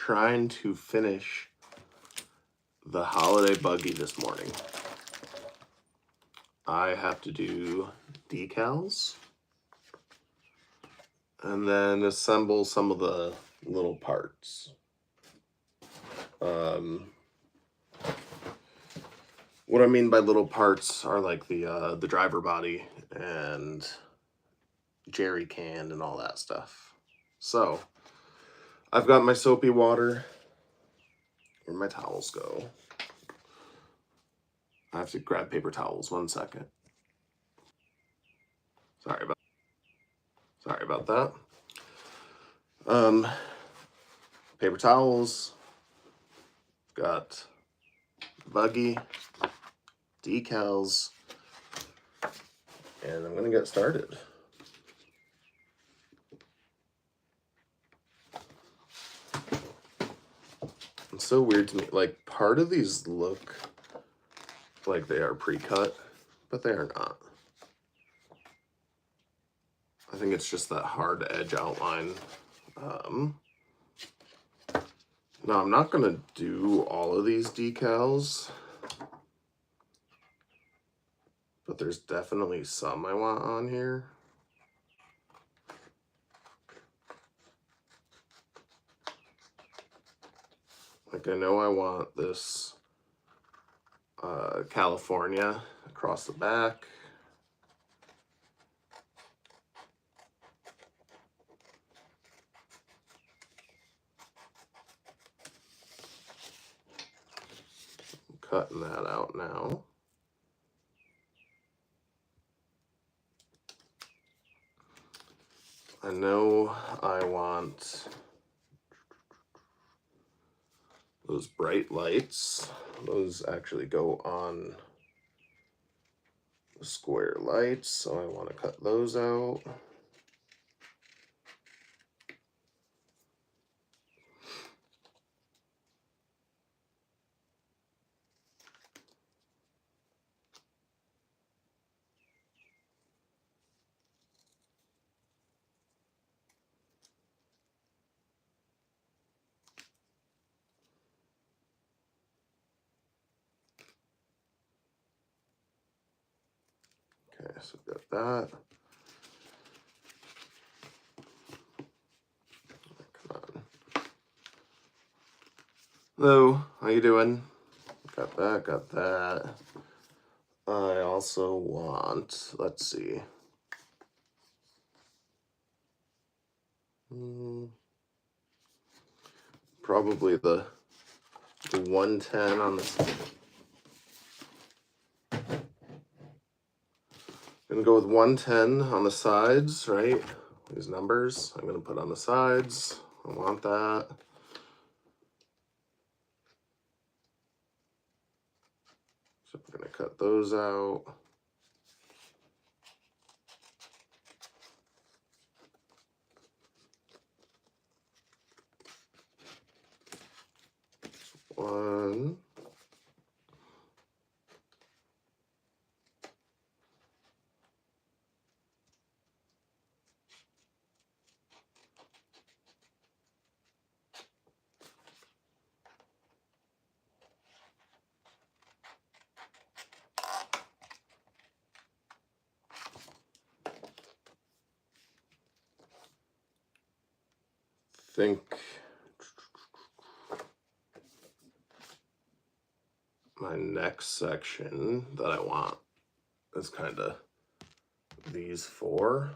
trying to finish the holiday buggy this morning. I have to do decals and then assemble some of the little parts. What I mean by little parts are like the driver body and jerry can and all that stuff. So I've got my soapy water. Where'd my towels go? I have to grab paper towels. 1 second. Sorry about that. Paper towels. Got buggy, decals, and I'm gonna get started. It's so weird to me. Like, part of these look like they are pre-cut, but they are not. I think it's just that hard edge outline. Now, I'm not gonna do all of these decals, but there's definitely some I want on here. Like, I know I want this California across the back. I'm cutting that out now. I know I want those bright lights. Those actually go on the square lights, so I want to cut those out. Okay, so we've got that. Come on. Hello, how you doing? Got that, got that. I also want, let's see. Probably the 110 on the... Gonna go with 110 on the sides, right? These numbers I'm gonna put on the sides. I want that. So we're gonna cut those out. One. Think my next section that I want is kind of these four.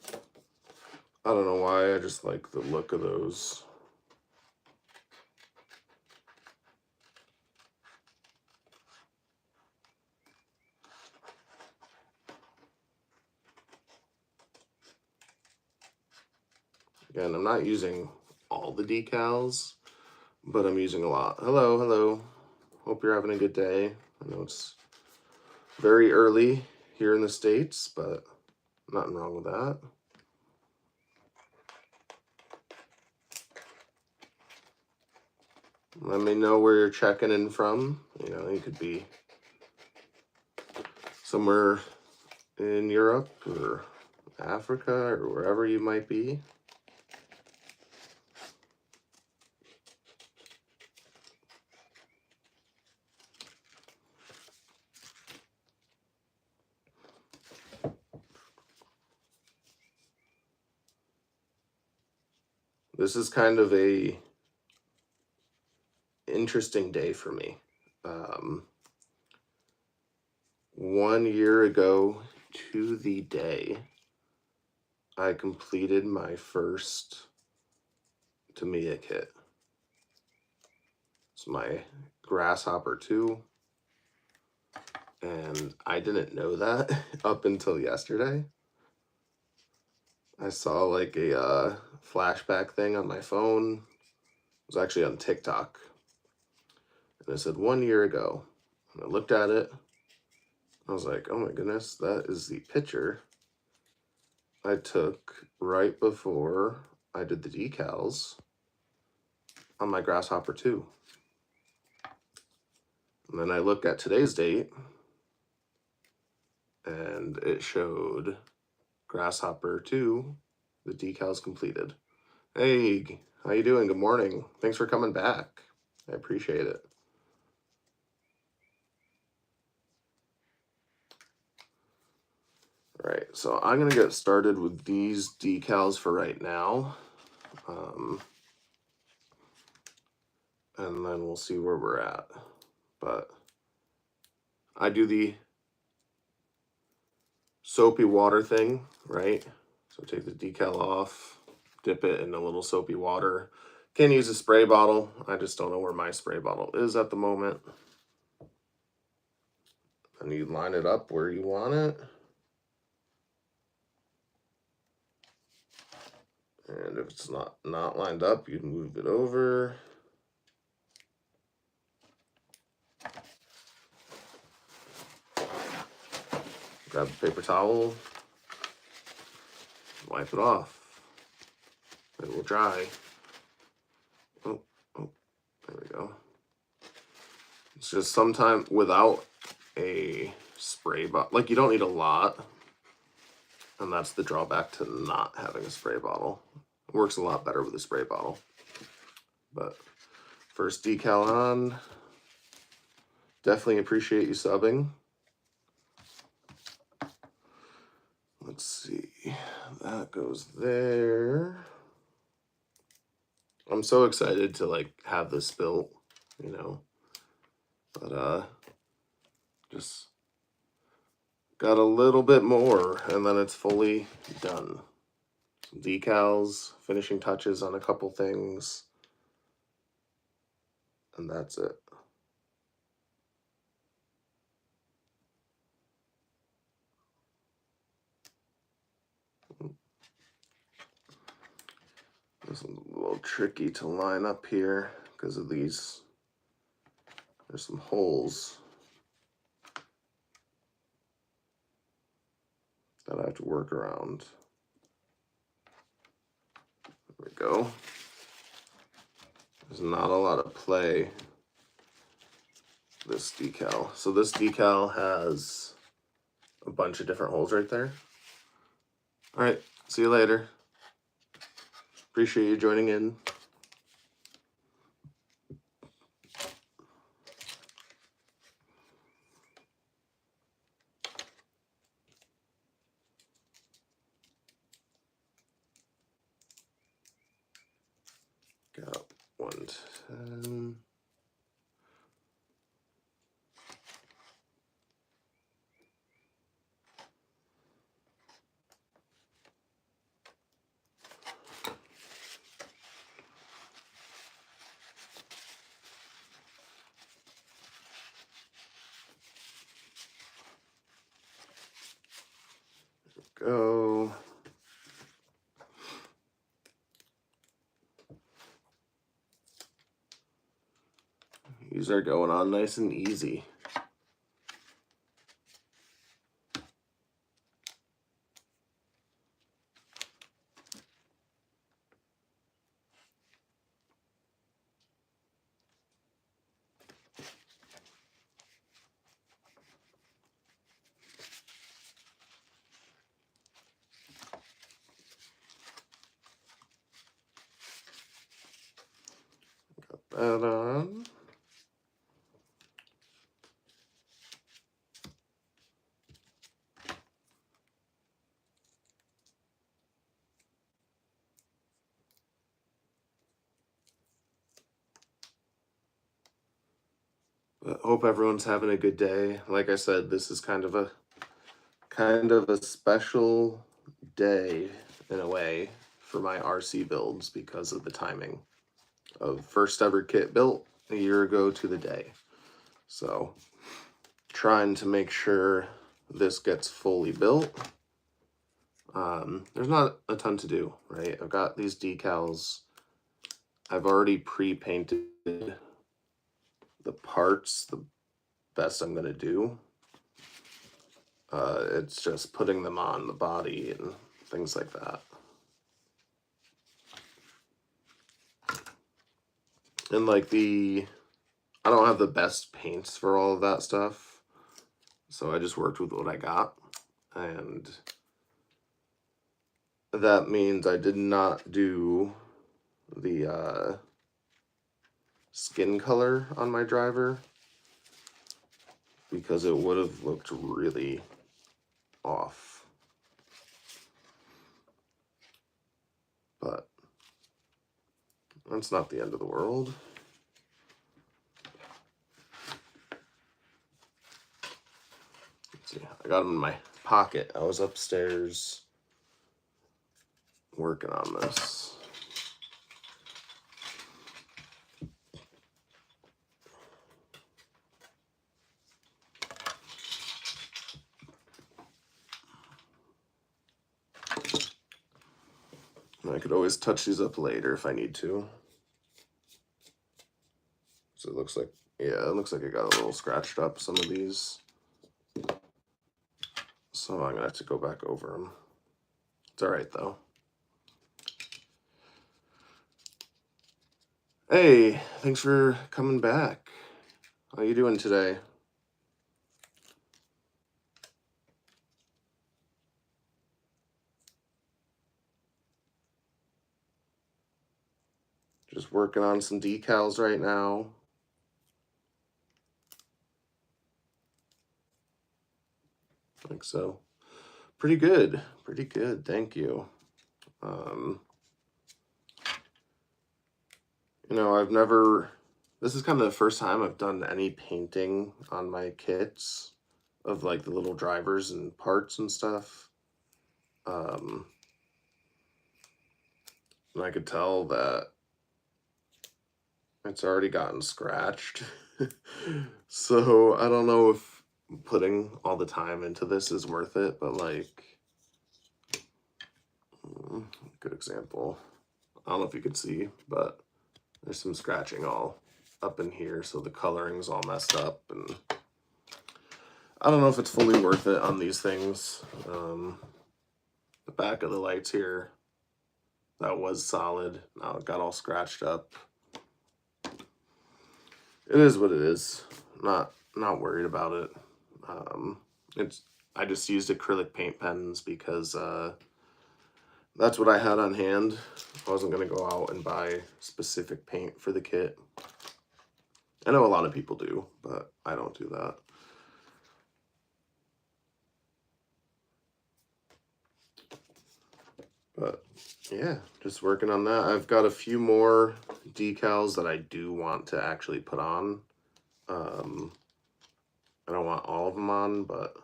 I don't know why, I just like the look of those. Again, I'm not using all the decals, but I'm using a lot. Hello, hello. Hope you're having a good day. I know it's very early here in the States, but nothing wrong with that. Let me know where you're checking in from. You know, you could be somewhere in Europe or Africa or wherever you might be. This is kind of a interesting day for me. 1 year ago to the day, I completed my first Tamiya kit. It's my Grasshopper 2, and I didn't know that up until yesterday. I saw like a flashback thing on my phone. It was actually on TikTok. And it said 1 year ago. And I looked at it. I was like, oh my goodness, that is the picture I took right before I did the decals on my Grasshopper 2. And then I looked at today's date, and it showed Grasshopper 2, the decals completed. Hey, how you doing? Good morning. Thanks for coming back. I appreciate it. All right, so I'm going to get started with these decals for right now. And then we'll see where we're at. But I do the soapy water thing, right? So take the decal off, dip it in a little soapy water. Can use a spray bottle. I just don't know where my spray bottle is at the moment. And you line it up where you want it. And if it's not lined up, you can move it over. Grab a paper towel, wipe it off. It will dry. Oh, there we go. It's just sometimes without a spray bottle, like you don't need a lot. And that's the drawback to not having a spray bottle. It works a lot better with a spray bottle. But first decal on. Definitely appreciate you subbing. Let's see. That goes there. I'm so excited to like have this built, you know. But just got a little bit more and then it's fully done. Some decals, finishing touches on a couple things. And that's it. This one's a little tricky to line up here because of these. There's some holes that I have to work around. There we go. There's not a lot of play, this decal. So this decal has a bunch of different holes right there. All right, see you later. Appreciate you joining in. Got 110. Go. These are going on nice and easy. that on. But hope everyone's having a good day. Like I said, this is kind of a special day in a way for my RC builds because of the timing of first ever kit built a year ago to the day. So trying to make sure this gets fully built. There's not a ton to do, right? I've got these decals. I've already pre-painted the parts the best I'm going to do. It's just putting them on the body and things like that. And like I don't have the best paints for all of that stuff. So I just worked with what I got. And that means I did not do the skin color on my driver because it would have looked really off. But that's not the end of the world. Let's see, I got them in my pocket. I was upstairs working on this. I could always touch these up later if I need to. So it looks like, yeah, it looks like it got a little scratched up, some of these. So I'm gonna have to go back over them. It's all right though. Hey, thanks for coming back. How you doing today? Just working on some decals right now. I think so. Pretty good. Pretty good. Thank you. You know, this is kind of the first time I've done any painting on my kits of like the little drivers and parts and stuff. And I could tell that it's already gotten scratched. So I don't know if putting all the time into this is worth it, but like, good example. I don't know if you could see, but there's some scratching all up in here, so the coloring's all messed up, and I don't know if it's fully worth it on these things. The back of the lights here, that was solid. Now it got all scratched up. It is what it is. Not worried about it. I just used acrylic paint pens because that's what I had on hand. I wasn't gonna go out and buy specific paint for the kit. I know a lot of people do, but I don't do that. But yeah, just working on that. I've got a few more decals that I do want to actually put on. I don't want all of them on, but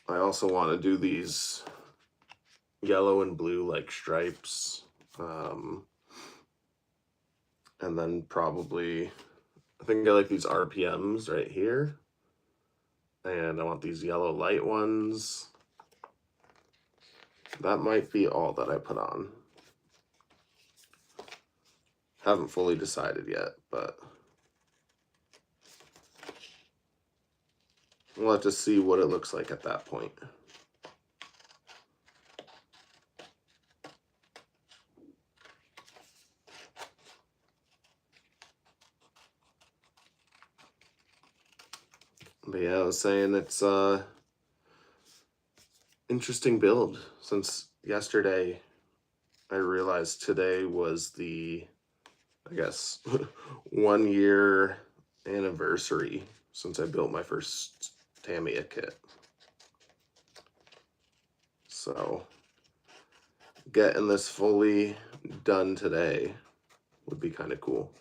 I also want to do these yellow and blue like stripes. And then probably, I think I like these RPMs right here. And I want these yellow light ones. That might be all that I put on. Haven't fully decided yet, but we'll have to see what it looks like at that point. But yeah, I was saying it's interesting build since yesterday. I realized today was the, I guess, 1 year anniversary since I built my first Tamiya kit. So getting this fully done today would be kind of cool.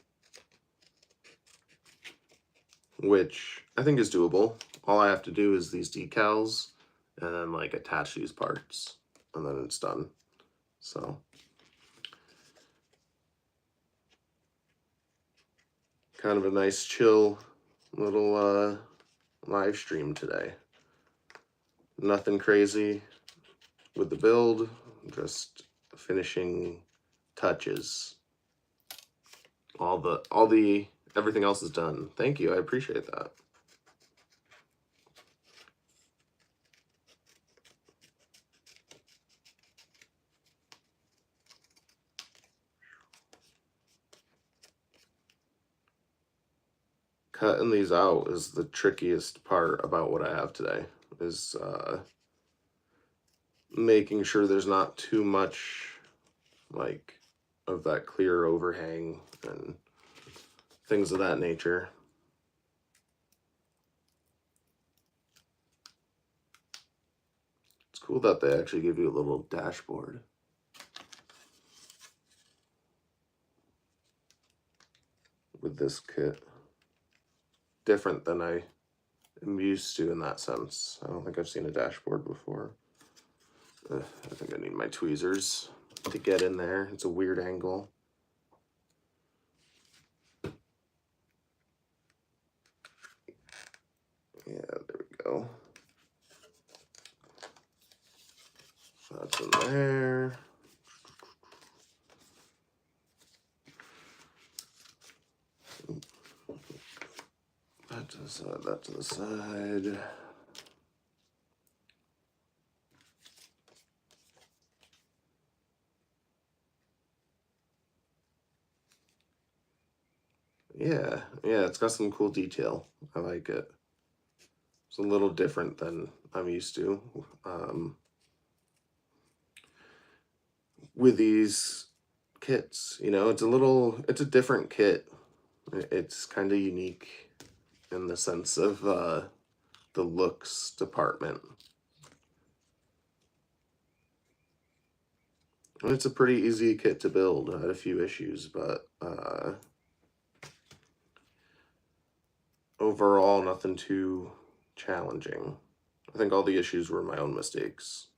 Which I think is doable. All I have to do is these decals and then like attach these parts and then it's done. So kind of a nice chill little live stream today. Nothing crazy with the build, just finishing touches. Everything else is done. Thank you, I appreciate that. Cutting these out is the trickiest part about what I have today, is making sure there's not too much like of that clear overhang and things of that nature. It's cool that they actually give you a little dashboard. With this kit. Different than I am used to in that sense. I don't think I've seen a dashboard before. I think I need my tweezers to get in there. It's a weird angle. Yeah, there we go. That's in there. That to the side, that to the side. Yeah, it's got some cool detail. I like it. It's a little different than I'm used to. With these kits, it's a different kit. It's kind of unique in the sense of the looks department. And it's a pretty easy kit to build. I had a few issues, but overall, nothing too challenging. I think all the issues were my own mistakes.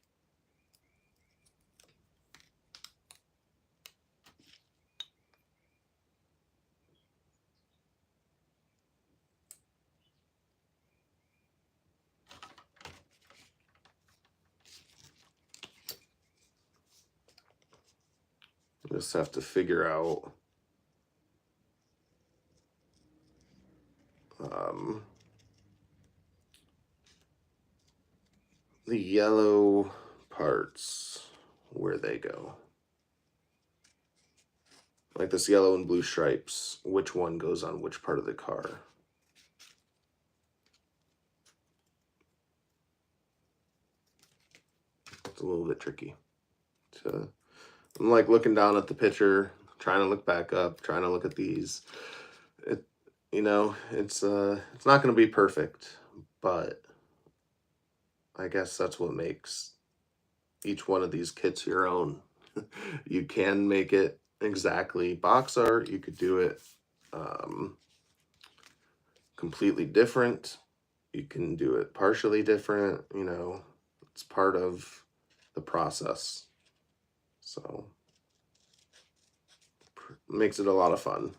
Just have to figure out the yellow parts, where they go. Like this yellow and blue stripes, which one goes on which part of the car. It's a little bit tricky. I'm like looking down at the picture, trying to look back up, trying to look at these. It's not going to be perfect, but I guess that's what makes each one of these kits your own. You can make it exactly box art. You could do it completely different. You can do it partially different. It's part of the process. So makes it a lot of fun.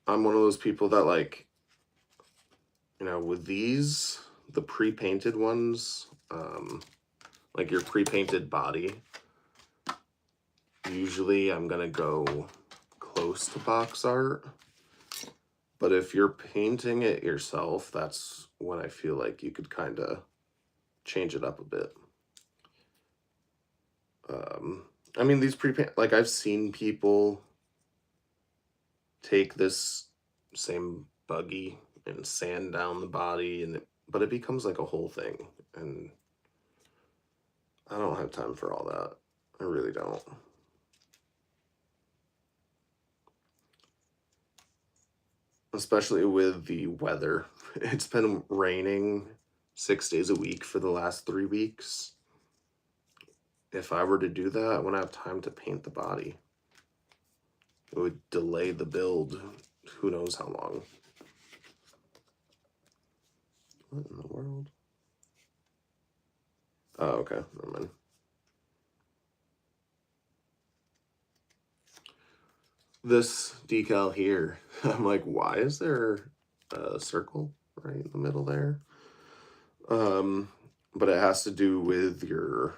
I'm one of those people that with these, the pre-painted ones, like your pre-painted body, usually I'm gonna go close to box art. But if you're painting it yourself, that's when I feel like you could kind of change it up a bit. I mean, these pre-paint, like I've seen people take this same buggy and sand down the body and but it becomes like a whole thing, and I don't have time for all that. I really don't. Especially with the weather. It's been raining 6 days a week for the last 3 weeks. If I were to do that, I wouldn't have time to paint the body. It would delay the build who knows how long. What in the world? Oh, okay. Never mind. This decal here, I'm like, why is there a circle right in the middle there? But it has to do with your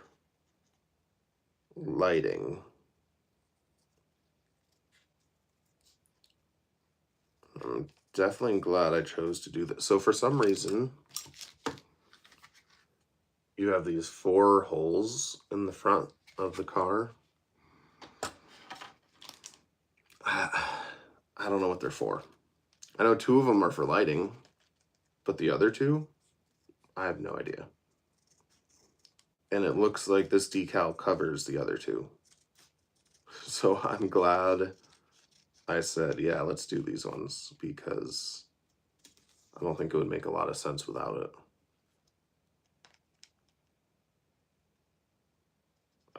lighting. I'm definitely glad I chose to do this. So for some reason, you have these 4 holes in the front of the car. I don't know what they're for. I know 2 of them are for lighting, but the other 2, I have no idea. And it looks like this decal covers the other 2. So I'm glad I said, yeah, let's do these ones, because I don't think it would make a lot of sense without it.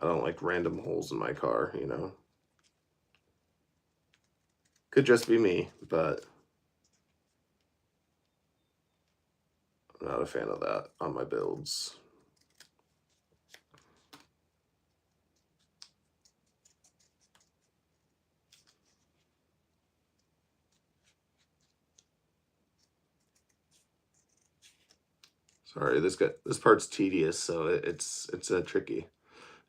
I don't like random holes in my car, you know? Could just be me, but I'm not a fan of that on my builds. Sorry, this part's tedious, so it's tricky.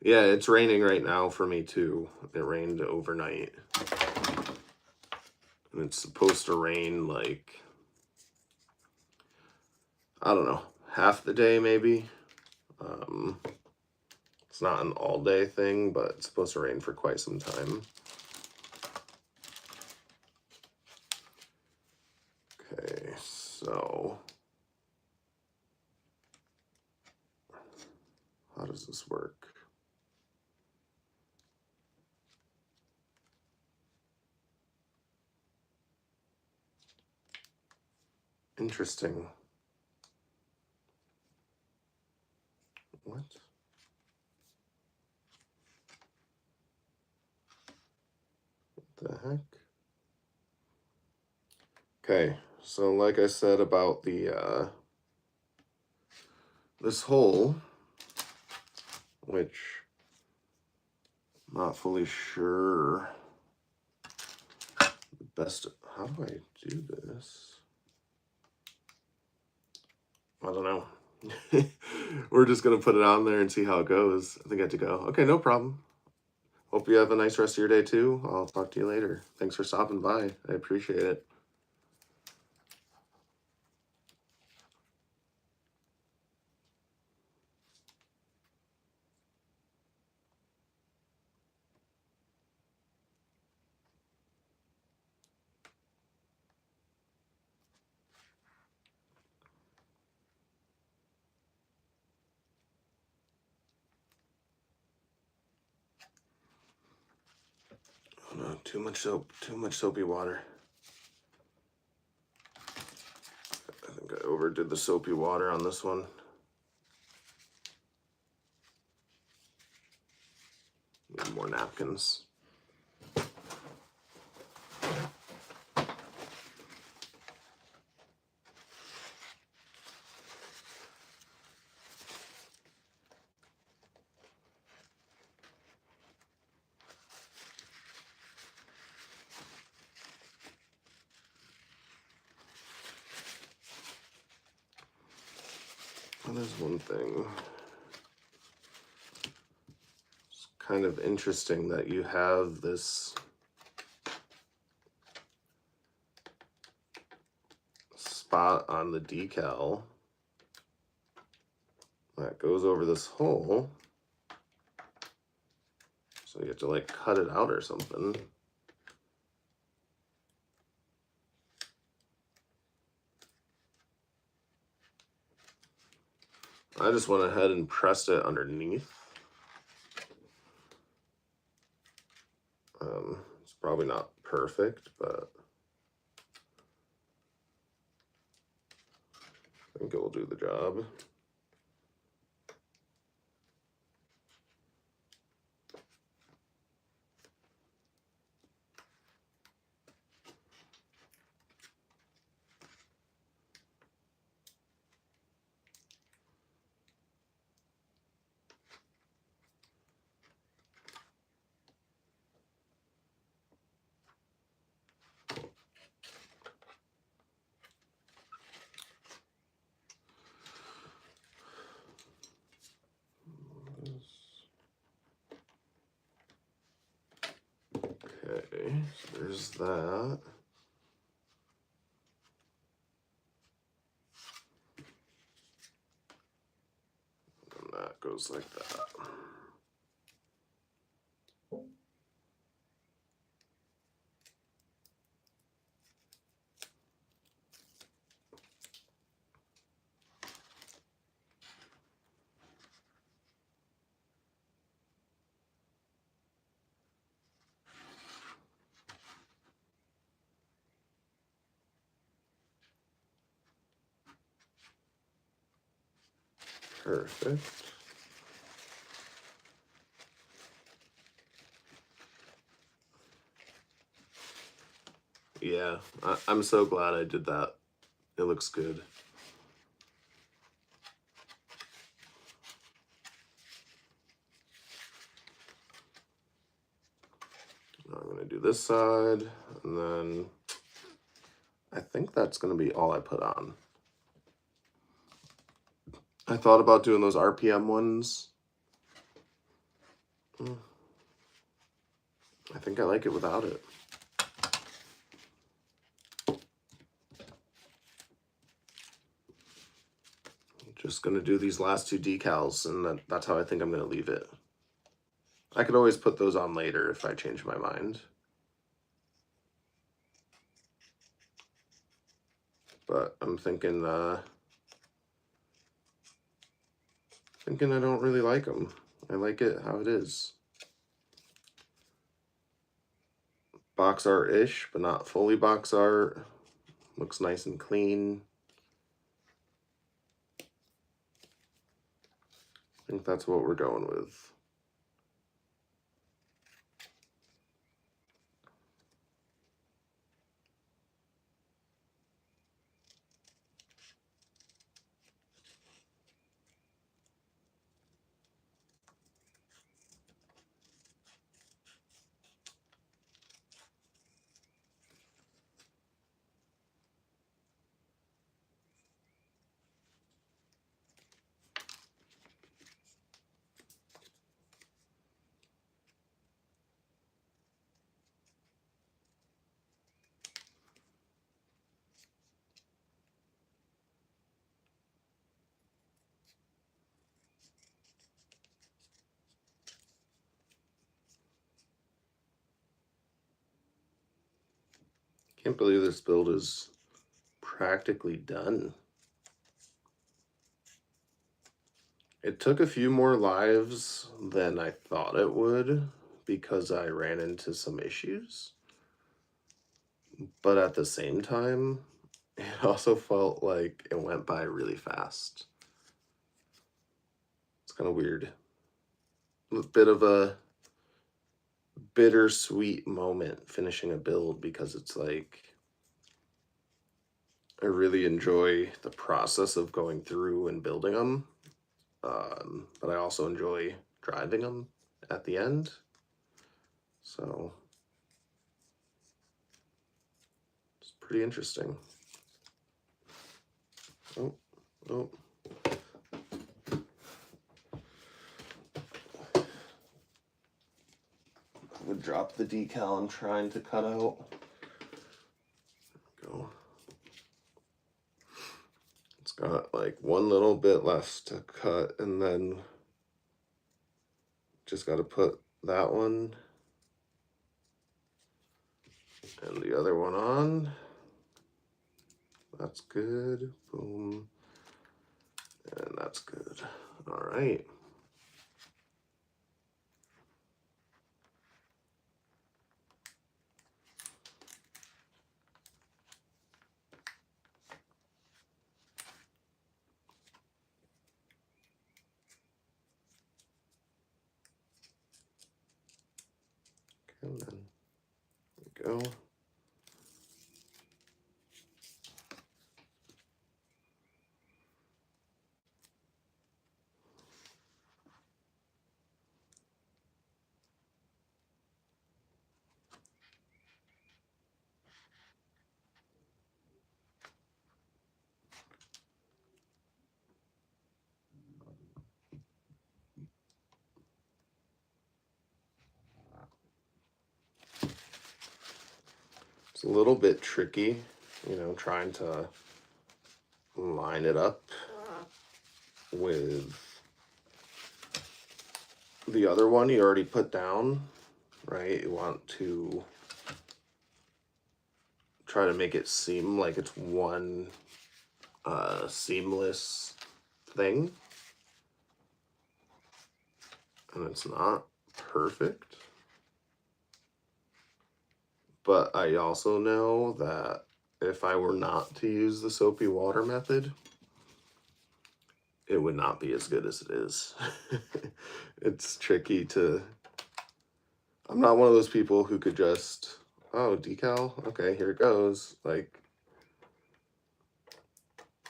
Yeah, it's raining right now for me too. It rained overnight. And it's supposed to rain like, I don't know, half the day maybe. It's not an all day thing, but it's supposed to rain for quite some time. Okay, so how does this work? Interesting. What? What the heck? Okay, so like I said about the this hole, which I'm not fully sure the best. How do I do this? I don't know. We're just gonna put it on there and see how it goes. I think I have to go. Okay, no problem. Hope you have a nice rest of your day too. I'll talk to you later. Thanks for stopping by. I appreciate it. Oh no, too much soap, too much soapy water. I think I overdid the soapy water on this one. Need more napkins. Well, there's one thing. It's kind of interesting that you have this spot on the decal that goes over this hole. So you have to like cut it out or something. I just went ahead and pressed it underneath. It's probably not perfect, but I think it will do the job. Okay, so there's that. And that goes like that. Perfect. Yeah, I'm so glad I did that. It looks good. Now I'm going to do this side, and then I think that's going to be all I put on. I thought about doing those RPM ones. I think I like it without it. Just going to do these last two decals, and that's how I think I'm going to leave it. I could always put those on later if I change my mind. But I'm thinking I don't really like them. I like it how it is. Box art-ish, but not fully box art. Looks nice and clean. I think that's what we're going with. Can't believe this build is practically done. It took a few more lives than I thought it would because I ran into some issues. But at the same time, it also felt like it went by really fast. It's kind of weird. A bit of a bittersweet moment finishing a build because it's like I really enjoy the process of going through and building them, but I also enjoy driving them at the end. So it's pretty interesting. Oh, oh. I would drop the decal I'm trying to cut out. There we go. It's got like one little bit left to cut, and then just got to put that one and the other one on. That's good. Boom. And that's good. All right. And then there we go. It's a little bit tricky, you know, trying to line it up with the other one you already put down, right? You want to try to make it seem like it's one seamless thing, and it's not perfect. But I also know that if I were not to use the soapy water method, it would not be as good as it is. It's tricky to... I'm not one of those people who could just, oh, decal, okay, here it goes. Like,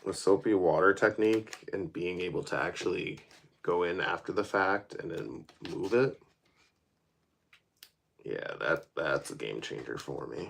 the soapy water technique and being able to actually go in after the fact and then move it, yeah, that's a game changer for me.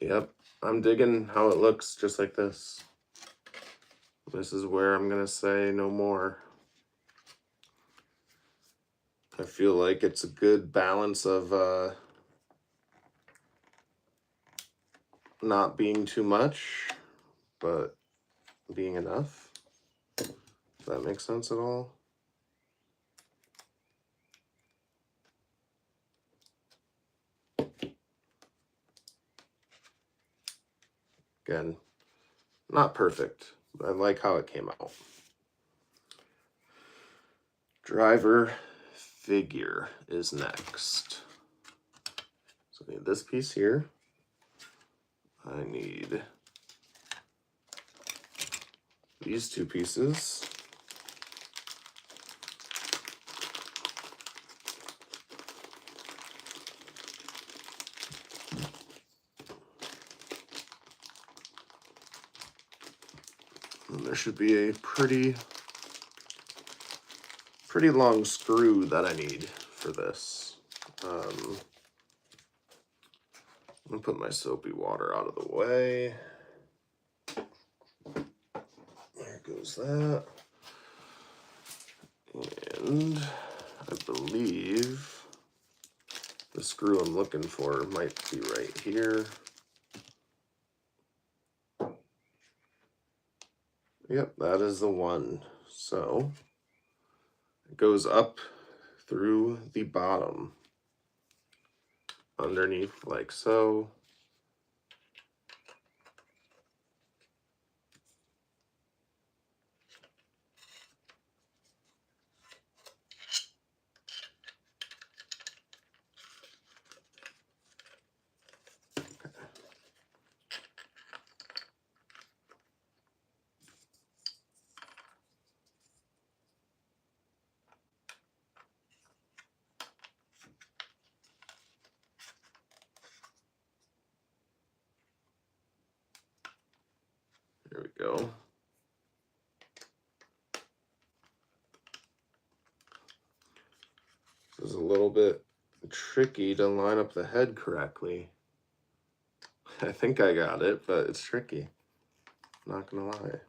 Yep, I'm digging how it looks just like this. This is where I'm gonna say no more. I feel like it's a good balance of not being too much, but being enough. Does that make sense at all? Again, not perfect, but I like how it came out. Driver figure is next. So I need this piece here. I need these two pieces. And there should be a pretty long screw that I need for this. I'm gonna put my soapy water out of the way. There goes that. And I believe the screw I'm looking for might be right here. Yep, that is the one. So it goes up through the bottom, underneath like so. There we go. This is a little bit tricky to line up the head correctly. I think I got it, but it's tricky. Not gonna lie.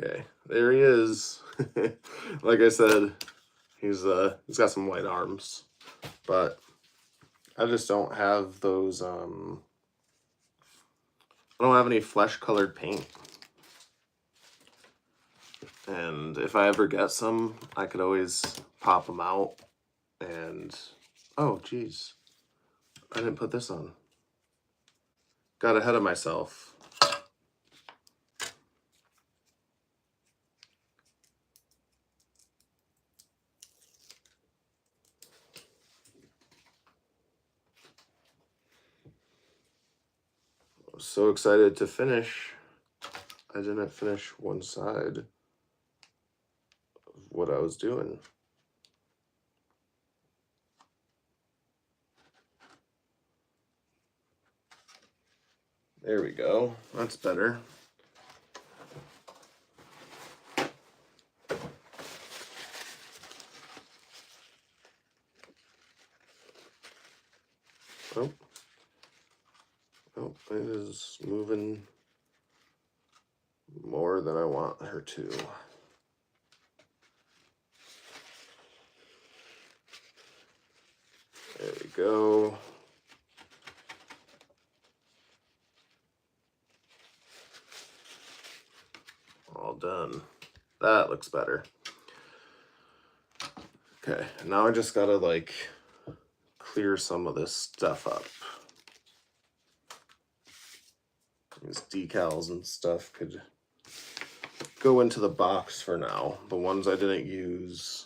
Okay, there he is. Like I said, he's got some white arms, but I just don't have those, I don't have any flesh colored paint. And if I ever get some, I could always pop them out and, oh geez, I didn't put this on. Got ahead of myself. I was so excited to finish. I didn't finish one side of what I was doing. There we go. That's better. Oh. Oh, it is moving more than I want her to. There we go. All done. That looks better. Okay, now I just gotta like clear some of this stuff up. These decals and stuff could go into the box for now. The ones I didn't use,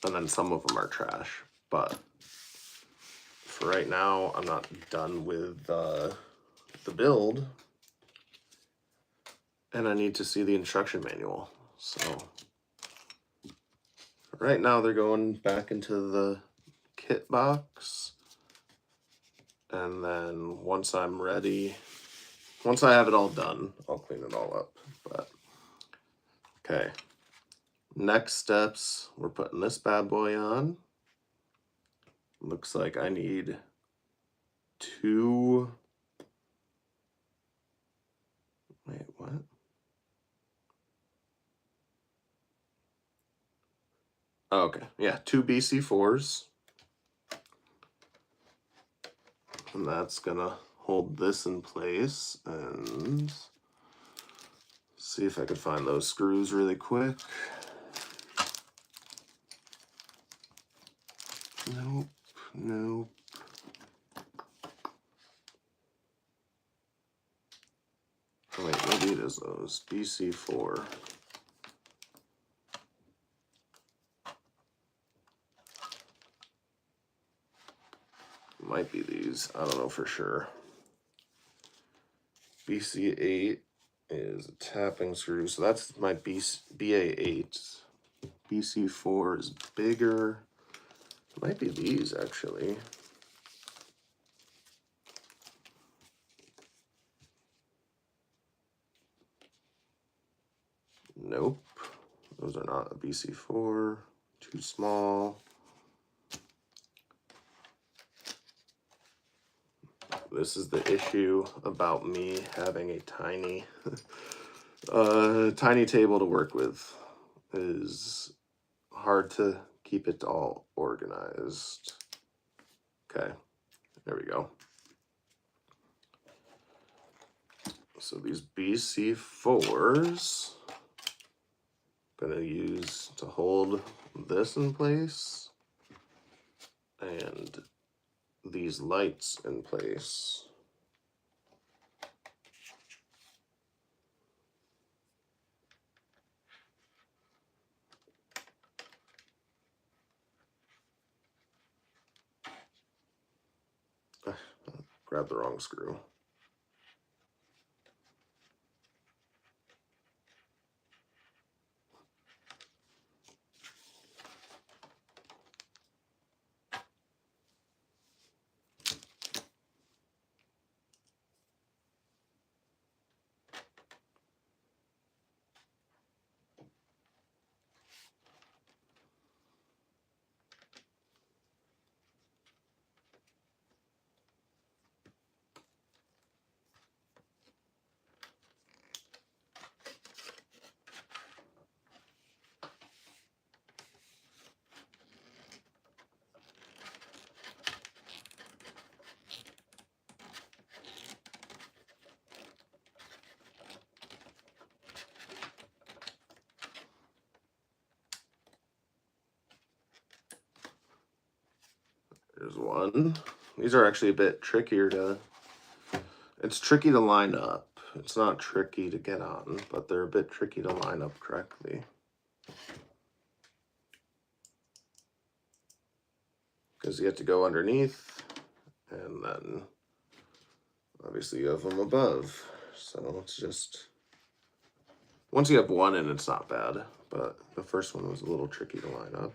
and then some of them are trash. But for right now, I'm not done with the build, and I need to see the instruction manual. So right now they're going back into the kit box, and then once I'm ready, once I have it all done, I'll clean it all up. But okay, next steps, we're putting this bad boy on. Looks like I need 2, wait, what? Oh, okay, yeah, 2 BC4s. And that's gonna hold this in place, and see if I could find those screws really quick. Nope, nope. Oh, wait, maybe it is those. BC4. Might be these. I don't know for sure. BC8 is a tapping screw, so that's my BA8. BC4 is bigger. It might be these, actually. Nope. Those are not a BC4. Too small. This is the issue about me having a tiny, tiny table to work with. It is hard to keep it all organized. Okay, there we go. So these BC4s, I'm gonna use to hold this in place and these lights in place. Grab the wrong screw. There's one. These are actually a bit trickier to, it's tricky to line up. It's not tricky to get on, but they're a bit tricky to line up correctly. Because you have to go underneath, and then obviously you have them above. So it's just, once you have one in, it's not bad, but the first one was a little tricky to line up.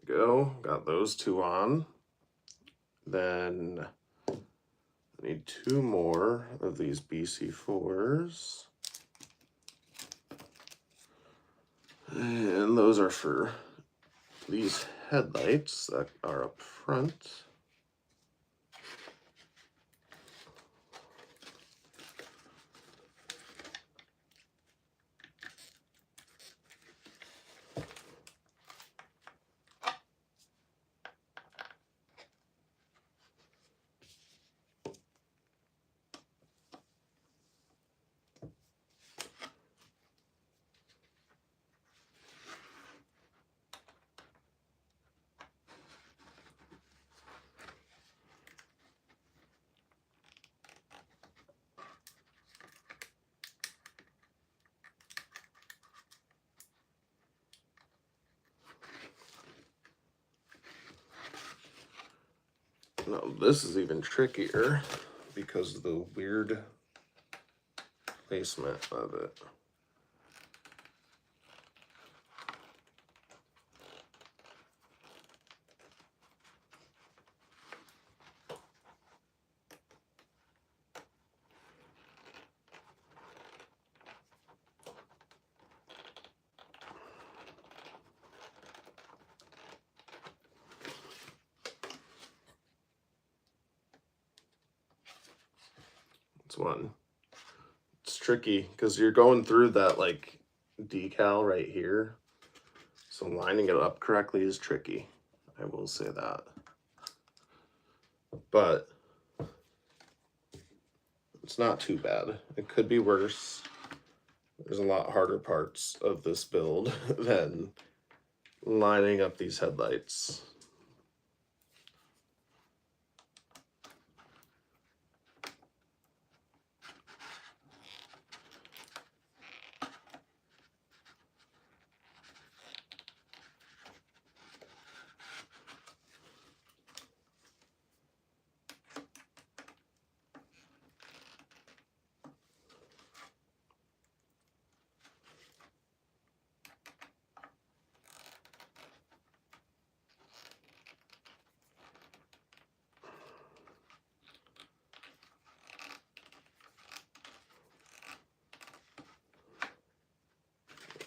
There we go, got those two on. Then I need two more of these BC4s. And those are for these headlights that are up front. No, this is even trickier because of the weird placement of it. It's one. It's tricky because you're going through that like decal right here. So lining it up correctly is tricky. I will say that. But it's not too bad. It could be worse. There's a lot harder parts of this build than lining up these headlights.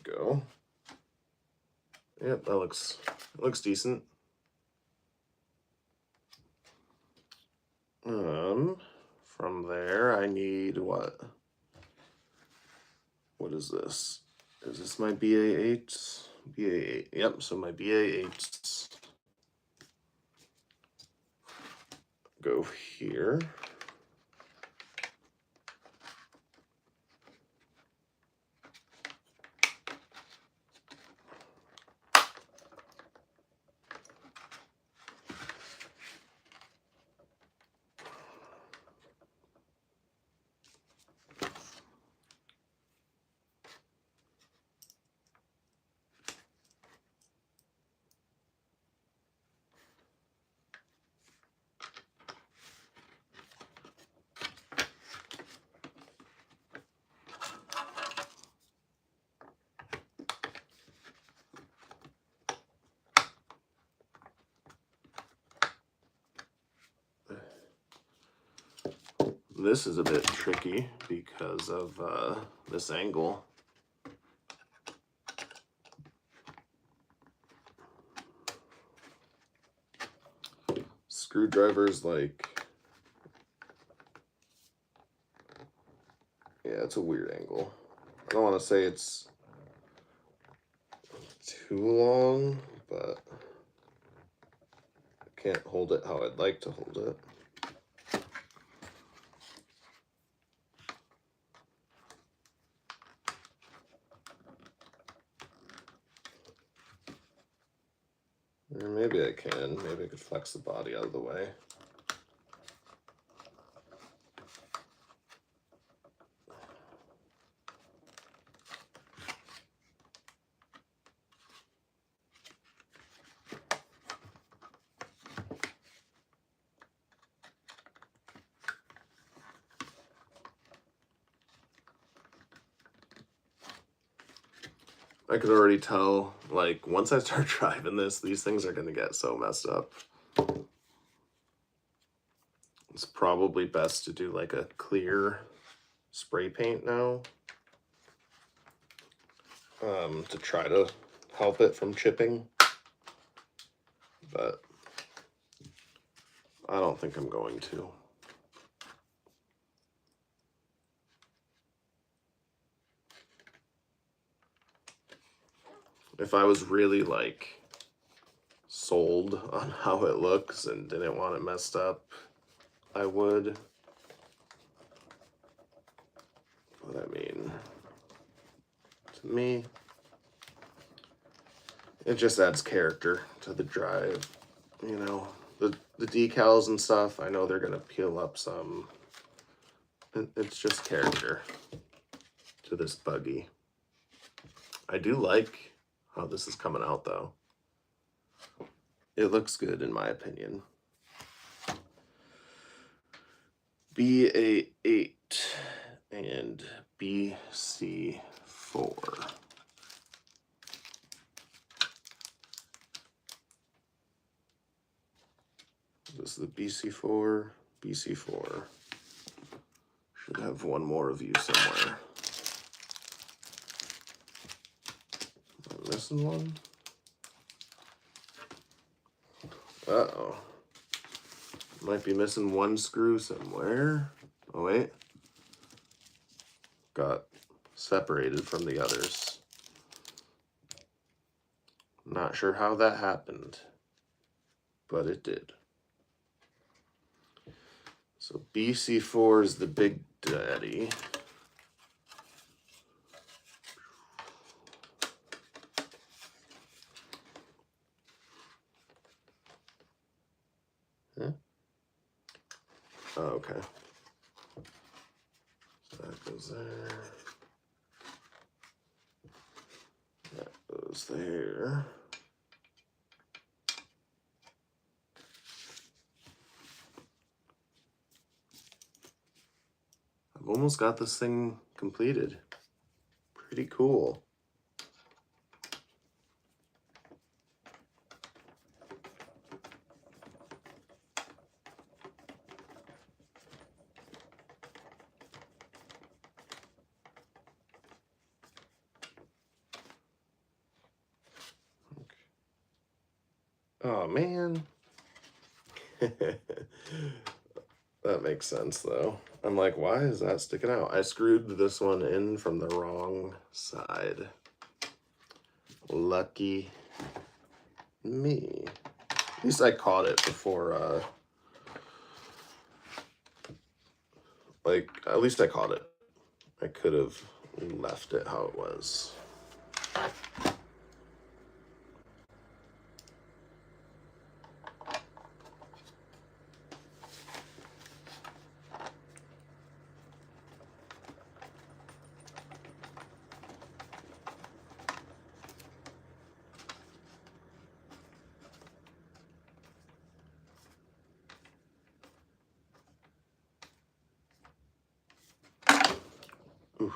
Go. Yep, that looks decent. From there I need what? What is this? Is this my BA8? BA8. Yep, so my BA8s go here. This is a bit tricky because of this angle. Screwdrivers, like, yeah, it's a weird angle. I don't want to say it's too long, but I can't hold it how I'd like to hold it. can. Maybe I could flex the body out of the way. I could already tell, like, once I start driving this, these things are going to get so messed up. It's probably best to do like a clear spray paint now to try to help it from chipping. But I don't think I'm going to. If I was really like sold on how it looks and didn't want it messed up, I would. But I mean, to me, it just adds character to the drive. You know, the decals and stuff, I know they're gonna peel up some. It's just character to this buggy. I do like how this is coming out though. It looks good in my opinion. BA8 and BC4. This is the BC4. BC4. Should have one more of you somewhere. Am I missing one? Uh-oh. Might be missing one screw somewhere. Oh, wait. Got separated from the others. Not sure how that happened, but it did. So BC4 is the big daddy. Huh? Oh, okay. So that goes there. That goes there. I've almost got this thing completed. Pretty cool. Oh, man. That makes sense, though. I'm like, why is that sticking out? I screwed this one in from the wrong side. Lucky me. At least I caught it before, like, at least I caught it. I could have left it how it was. Oof.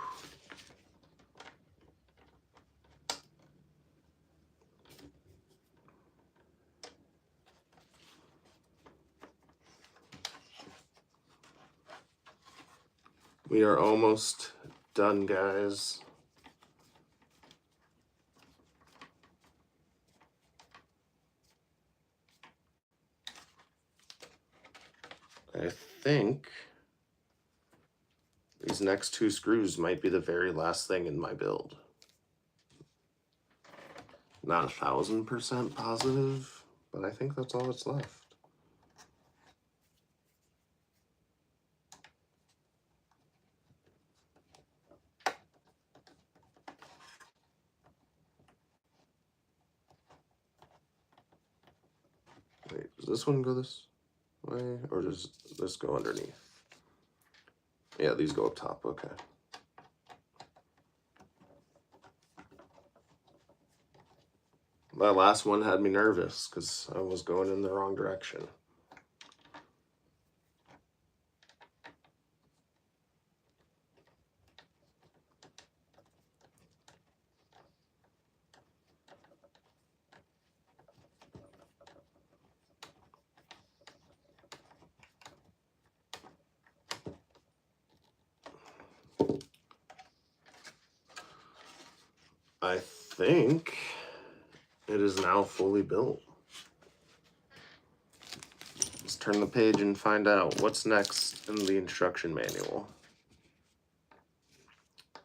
We are almost done, guys. I think these next two screws might be the very last thing in my build. Not 1000% positive, but I think that's all that's left. this one go this way, or does this go underneath? Yeah, these go up top, okay. That last one had me nervous because I was going in the wrong direction. I think it is now fully built. Let's turn the page and find out what's next in the instruction manual.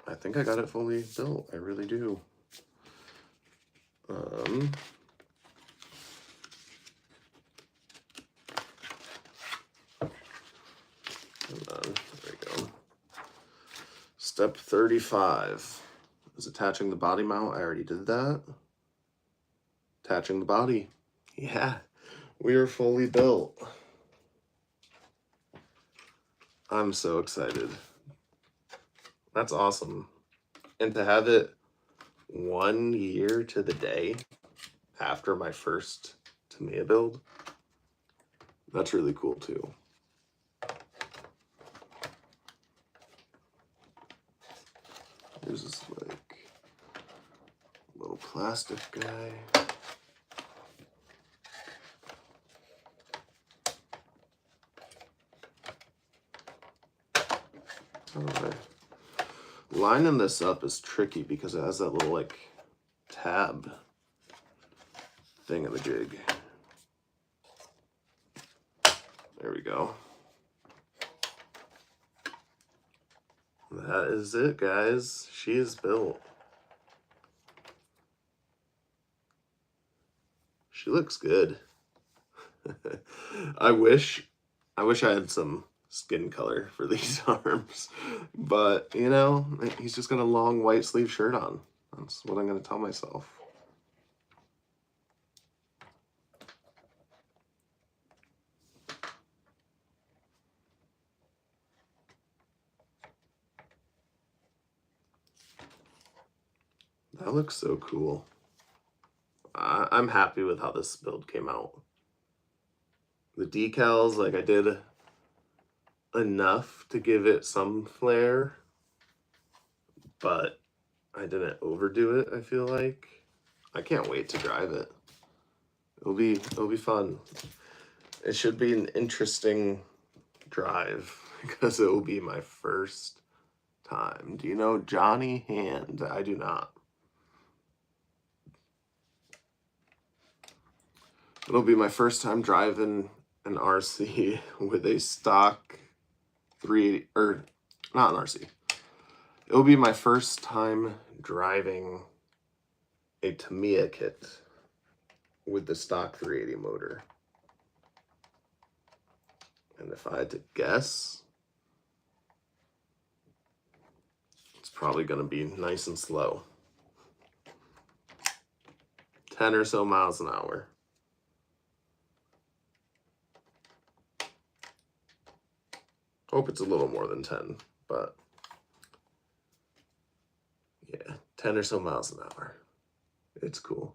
I think I got it fully built. I really do. Hold on, there we go. Step 35 is attaching the body mount. I already did that. Attaching the body. Yeah, we are fully built. I'm so excited. That's awesome. And to have it 1 year to the day after my first Tamiya build, that's really cool too. There's this like little plastic guy. Alright. Lining this up is tricky because it has that little like tab thing in the jig. There we go. That is it, guys. She is built. She looks good. I wish I had some skin color for these arms, but you know, he's just got a long white sleeve shirt on. That's what I'm going to tell myself. That looks so cool. I'm happy with how this build came out. The decals, like I did enough to give it some flair, but I didn't overdo it, I feel like. I can't wait to drive it. It'll be fun. It should be an interesting drive because it will be my first time. Do you know Johnny Hand? I do not. It'll be my first time driving an RC with a stock 380, or not an RC. It'll be my first time driving a Tamiya kit with the stock 380 motor. And if I had to guess, it's probably going to be nice and slow. 10 or so miles an hour. Hope it's a little more than 10, but yeah, 10 or so miles an hour. It's cool.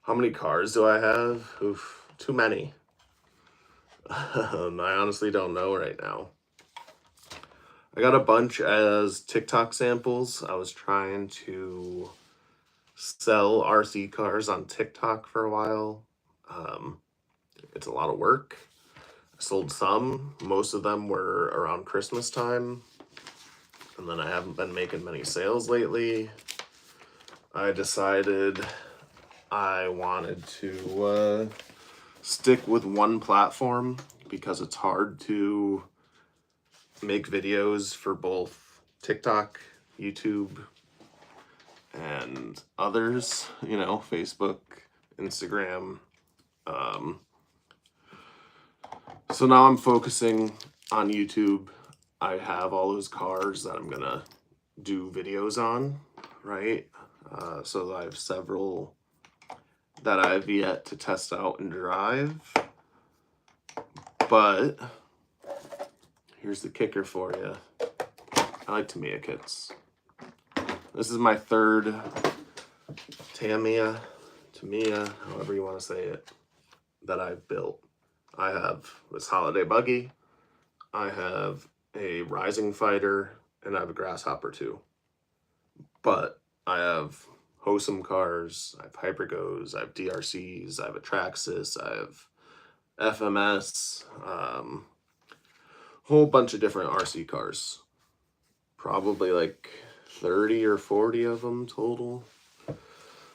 How many cars do I have? Oof, too many. I honestly don't know right now. I got a bunch as TikTok samples. I was trying to sell RC cars on TikTok for a while. It's a lot of work. I sold some. Most of them were around Christmas time. And then I haven't been making many sales lately. I decided I wanted to stick with one platform because it's hard to make videos for both TikTok, YouTube, and others, you know, Facebook, Instagram. So now I'm focusing on YouTube. I have all those cars that I'm gonna do videos on, right? So I have several that I've yet to test out and drive. But here's the kicker for you. I like Tamiya kits. This is my third Tamiya, however you want to say it, that I've built. I have this holiday buggy, I have a rising fighter, and I have a grasshopper too. But I have Wholesome cars, I have Hypergos, I have DRCs, I have a Traxxas, I have FMS, whole bunch of different RC cars. Probably like 30 or 40 of them total.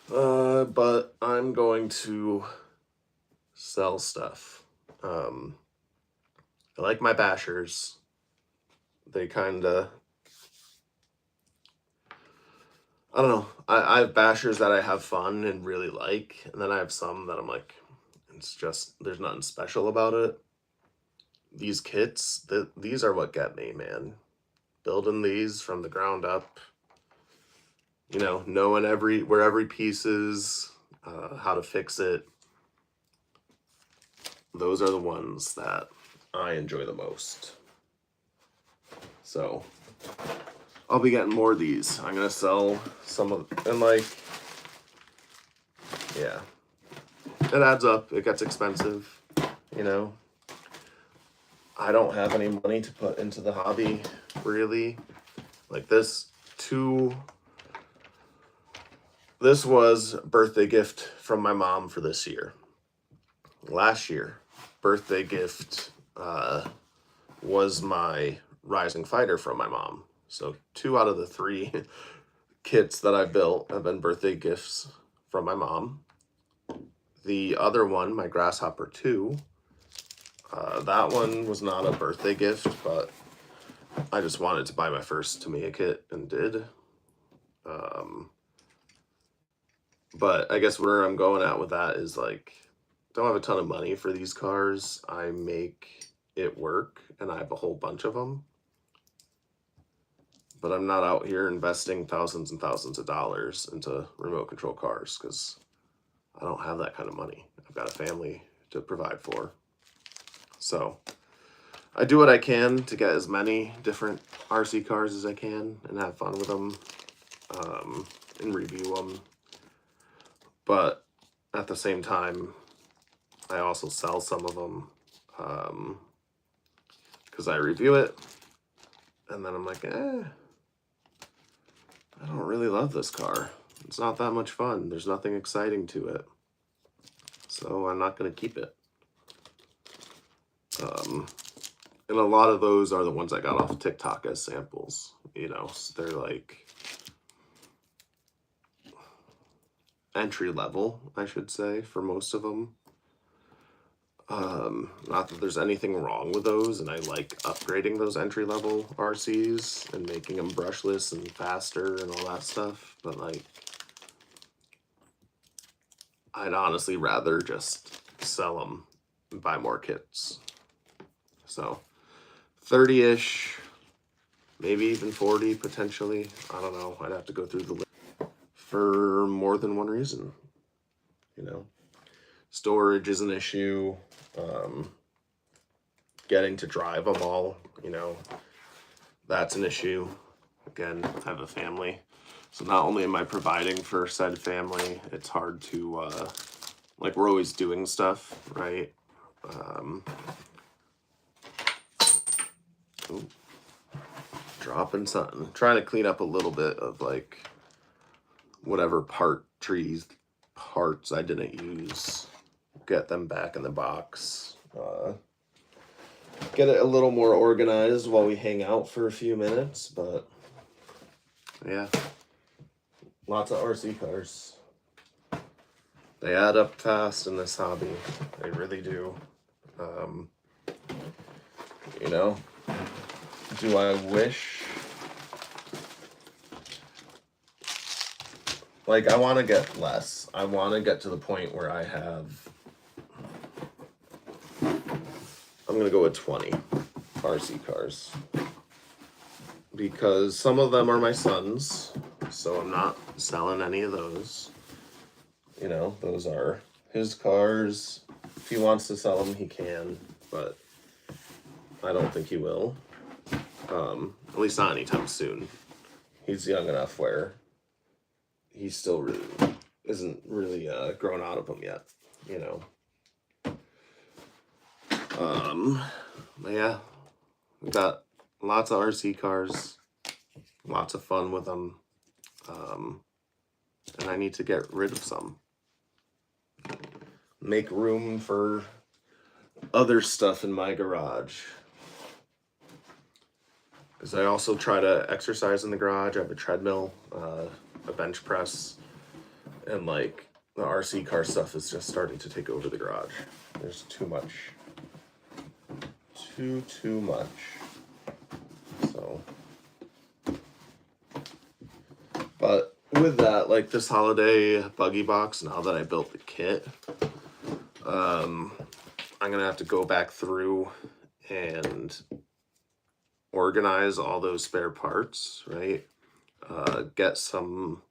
But I'm going to sell stuff. I like my bashers. They kind of, I don't know. I have bashers that I have fun and really like, and then I have some that I'm like, it's just, there's nothing special about it. These kits, these are what get me, man. Building these from the ground up, you know, knowing where every piece is, how to fix it. Those are the ones that I enjoy the most. So I'll be getting more of these. I'm gonna sell some of, and like, yeah, it adds up. It gets expensive, you know. I don't have any money to put into the hobby, really. Like this was a birthday gift from my mom for this year. Last year, birthday gift was my rising fighter from my mom. So 2 out of the 3 kits that I built have been birthday gifts from my mom. The other one, my Grasshopper 2, that one was not a birthday gift, but I just wanted to buy my first Tamiya kit and did. But I guess where I'm going at with that is like, don't have a ton of money for these cars. I make it work, and I have a whole bunch of them. But I'm not out here investing thousands and thousands of dollars into remote control cars because I don't have that kind of money. I've got a family to provide for. So I do what I can to get as many different RC cars as I can and have fun with them, and review them. But at the same time, I also sell some of them because I review it and then I'm like, I don't really love this car. It's not that much fun. There's nothing exciting to it. So I'm not going to keep it. And a lot of those are the ones I got off TikTok as samples. You know, so they're like entry level, I should say, for most of them. Not that there's anything wrong with those, and I like upgrading those entry level RCs and making them brushless and faster and all that stuff, but like, I'd honestly rather just sell them and buy more kits. So 30-ish, maybe even 40 potentially. I don't know. I'd have to go through the list for more than one reason. You know, storage is an issue. Getting to drive them all, you know, that's an issue. Again, I have a family. So not only am I providing for said family, it's hard to, like, we're always doing stuff, right? Dropping something. Trying to clean up a little bit of, like, whatever parts I didn't use. Get them back in the box. Get it a little more organized while we hang out for a few minutes, but yeah. Lots of RC cars. They add up fast in this hobby. They really do. You know, do I wish? Like, I want to get less. I want to get to the point where I have, I'm going to go with 20 RC cars. Because some of them are my son's, so I'm not selling any of those. You know, those are his cars. If he wants to sell them, he can. But I don't think he will. At least not anytime soon. He's young enough where he still really isn't really grown out of them yet, you know. But yeah, we got lots of RC cars, lots of fun with them, and I need to get rid of some. Make room for other stuff in my garage. Because I also try to exercise in the garage. I have a treadmill, a bench press, and like the RC car stuff is just starting to take over the garage. There's too much. Too much. So, but with that, like this holiday buggy box, now that I built the kit, I'm gonna have to go back through and organize all those spare parts, right? Get some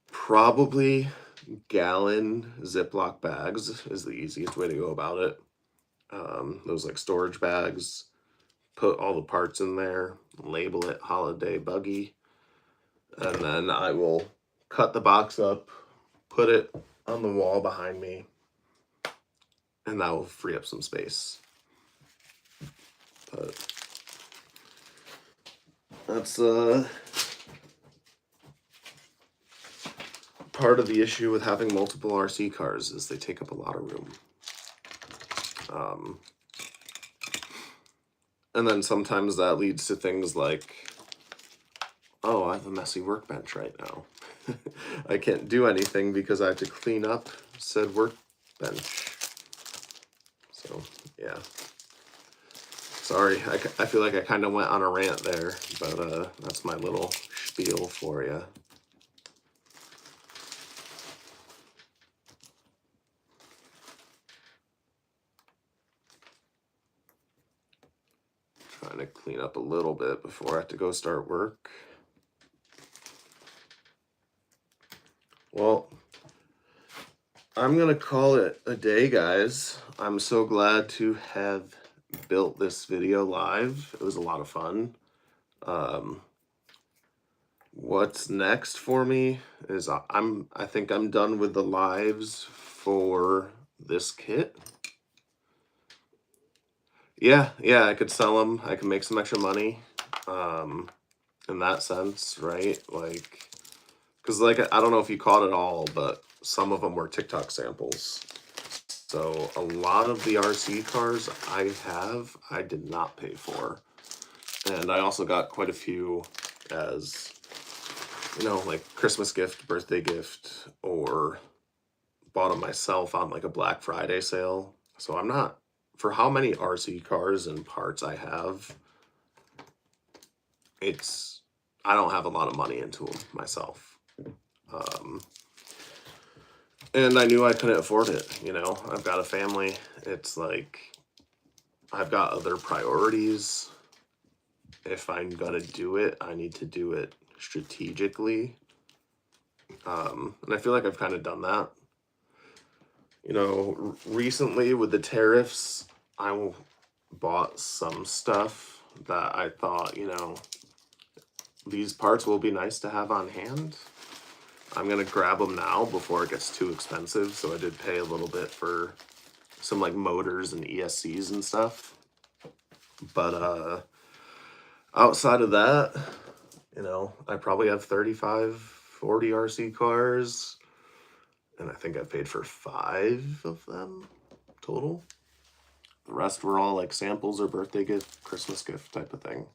probably gallon Ziploc bags is the easiest way to go about it. Those like storage bags, put all the parts in there, label it holiday buggy, and then I will cut the box up, put it on the wall behind me, and that will free up some space. But that's part of the issue with having multiple RC cars is they take up a lot of room. And then sometimes that leads to things like, oh, I have a messy workbench right now. I can't do anything because I have to clean up said workbench. So, yeah. Sorry, I feel like I kind of went on a rant there, but that's my little spiel for you. Trying to clean up a little bit before I have to go start work. Well, I'm going to call it a day, guys. I'm so glad to have built this video live. It was a lot of fun. What's next for me is I think I'm done with the lives for this kit. Yeah, I could sell them. I can make some extra money in that sense, right? Like, because like, I don't know if you caught it all, but some of them were TikTok samples. So a lot of the RC cars I have, I did not pay for. And I also got quite a few as, you know, like Christmas gift, birthday gift, or bought them myself on like a Black Friday sale. So I'm not, for how many RC cars and parts I have, I don't have a lot of money into them myself. And I knew I couldn't afford it, you know. I've got a family. It's like, I've got other priorities. If I'm gonna do it, I need to do it strategically. And I feel like I've kind of done that. You know, recently with the tariffs, I bought some stuff that I thought, you know, these parts will be nice to have on hand. I'm going to grab them now before it gets too expensive. So I did pay a little bit for some like motors and ESCs and stuff. But outside of that, you know, I probably have 35, 40 RC cars. And I think I paid for 5 of them total. The rest were all like samples or birthday gift, Christmas gift type of thing.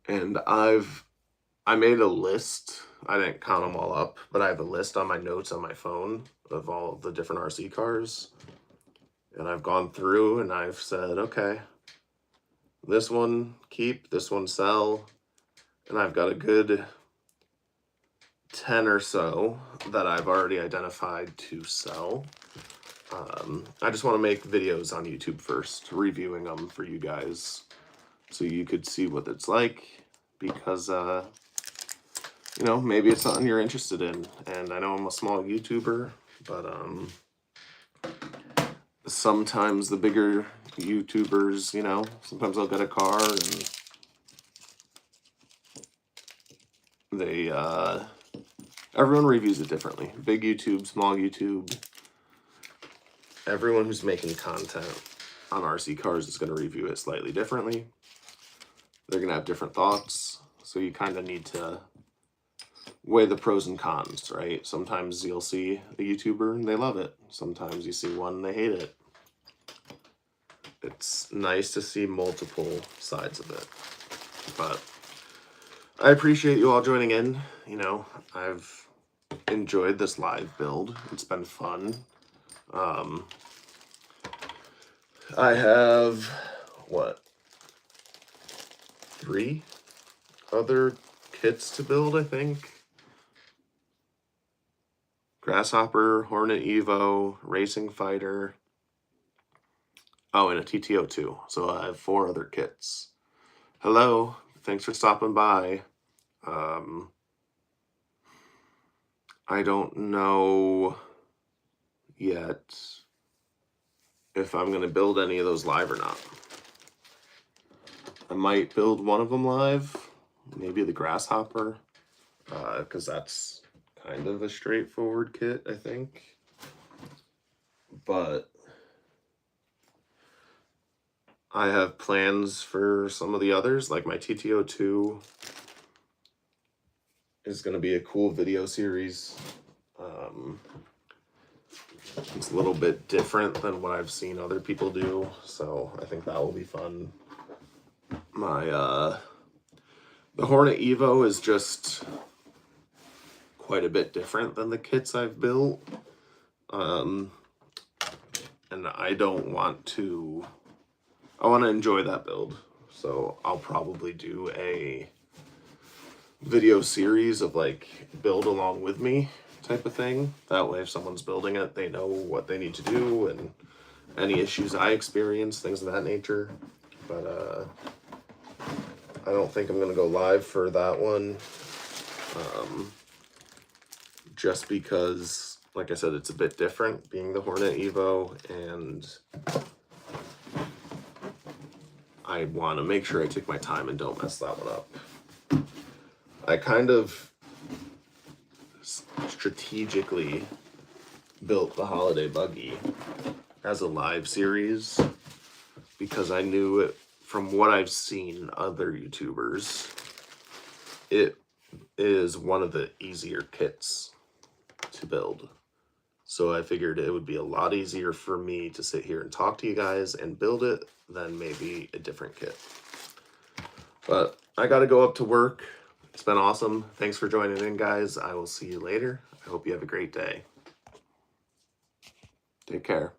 And I made a list. I didn't count them all up, but I have a list on my notes on my phone of all the different RC cars. And I've gone through and I've said, okay, this one keep, this one sell. And I've got a good 10 or so that I've already identified to sell. I just want to make videos on YouTube first, reviewing them for you guys so you could see what it's like, because you know, maybe it's something you're interested in. And I know I'm a small YouTuber, but sometimes the bigger YouTubers, you know, sometimes they'll get a car and they, everyone reviews it differently. Big YouTube, small YouTube. Everyone who's making content on RC cars is going to review it slightly differently. They're going to have different thoughts. So you kind of need to weigh the pros and cons, right? Sometimes you'll see a YouTuber and they love it. Sometimes you see one and they hate it. It's nice to see multiple sides of it. But I appreciate you all joining in. You know, I've enjoyed this live build. It's been fun. I have, what, 3 other kits to build, I think. Grasshopper, Hornet Evo, Racing Fighter. Oh, and a TTO2. So I have 4 other kits. Hello, thanks for stopping by. I don't know yet if I'm going to build any of those live or not. I might build one of them live, maybe the Grasshopper, because that's kind of a straightforward kit, I think. But I have plans for some of the others, like my TTO2 is going to be a cool video series. It's a little bit different than what I've seen other people do, so I think that will be fun. My the Hornet Evo is just quite a bit different than the kits I've built, and I want to enjoy that build, so I'll probably do a video series of like build along with me type of thing. That way if someone's building it, they know what they need to do and any issues I experience, things of that nature. But I don't think I'm gonna go live for that one, just because, like I said, it's a bit different being the Hornet Evo, and I want to make sure I take my time and don't mess that one up. I kind of strategically built the holiday buggy as a live series because I knew it from what I've seen other YouTubers, it is one of the easier kits to build. So I figured it would be a lot easier for me to sit here and talk to you guys and build it than maybe a different kit. But I got to go up to work. It's been awesome. Thanks for joining in, guys. I will see you later. I hope you have a great day. Take care.